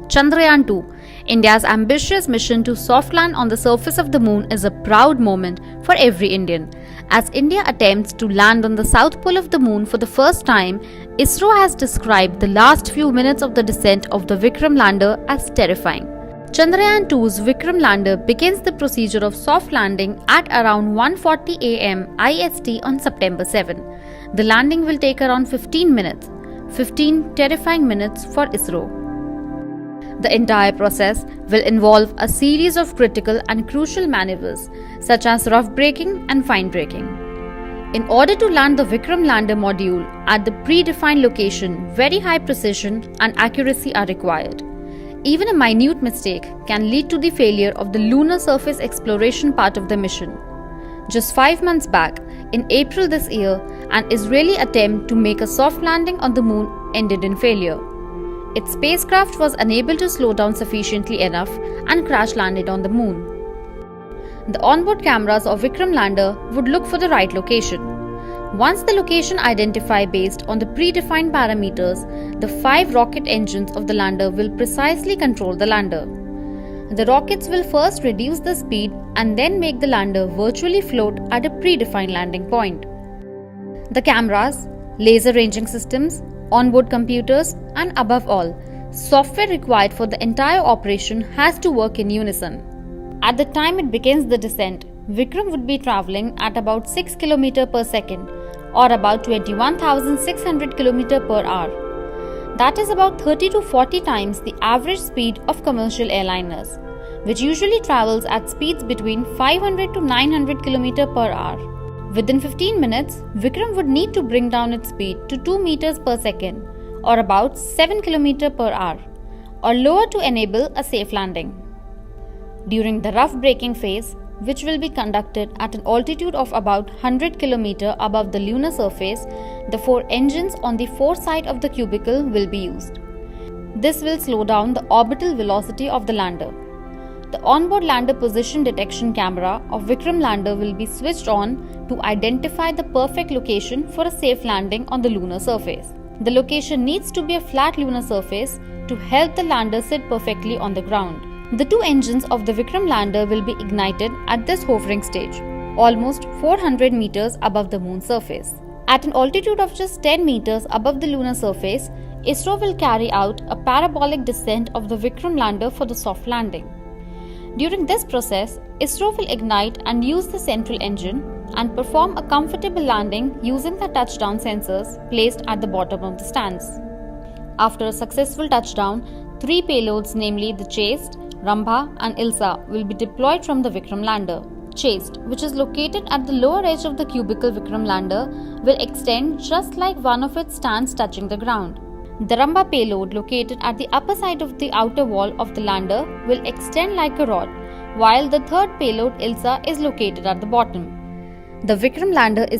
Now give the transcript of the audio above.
Chandrayaan 2, India's ambitious mission to soft land on the surface of the moon, is a proud moment for every Indian. As India attempts to land on the south pole of the moon for the first time, ISRO has described the last few minutes of the descent of the Vikram lander as terrifying. Chandrayaan 2's Vikram lander begins the procedure of soft landing at around 1:40 am IST on September 7. The landing will take around 15 minutes, 15 terrifying minutes for ISRO. The entire process will involve a series of critical and crucial maneuvers such as rough braking and fine braking. In order to land the Vikram lander module at the predefined location, very high precision and accuracy are required. Even a minute mistake can lead to the failure of the lunar surface exploration part of the mission. Just 5 months back, in April this year, an Israeli attempt to make a soft landing on the moon ended in failure. Its spacecraft was unable to slow down sufficiently enough and crash landed on the moon. The onboard cameras of Vikram lander would look for the right location. Once the location identified based on the predefined parameters, the 5 rocket engines of the lander will precisely control the lander. The rockets will first reduce the speed and then make the lander virtually float at a predefined landing point. The cameras, laser ranging systems, onboard computers, and above all, software required for the entire operation has to work in unison. At the time it begins the descent, Vikram would be traveling at about 6 km per second or about 21,600 km per hour. That is about 30 to 40 times the average speed of commercial airliners, which usually travels at speeds between 500 to 900 km per hour. Within 15 minutes, Vikram would need to bring down its speed to 2 meters per second or about 7 km per hour or lower to enable a safe landing. During the rough braking phase, which will be conducted at an altitude of about 100 km above the lunar surface, the 4 engines on the foresight of the cubicle will be used. This will slow down the orbital velocity of the lander. The onboard lander position detection camera of Vikram lander will be switched on to identify the perfect location for a safe landing on the lunar surface. The location needs to be a flat lunar surface to help the lander sit perfectly on the ground. The 2 engines of the Vikram lander will be ignited at this hovering stage, almost 400 meters above the moon surface. At an altitude of just 10 meters above the lunar surface, ISRO will carry out a parabolic descent of the Vikram lander for the soft landing. During this process, ISRO will ignite and use the central engine and perform a comfortable landing using the touchdown sensors placed at the bottom of the stands. After a successful touchdown, 3 payloads, namely the Chaste, Rambha and Ilsa, will be deployed from the Vikram lander. Chaste, which is located at the lower edge of the cubicle Vikram lander, will extend just like one of its stands touching the ground. The Rambha payload, located at the upper side of the outer wall of the lander, will extend like a rod, while the third payload Ilsa is located at the bottom. The Vikram lander is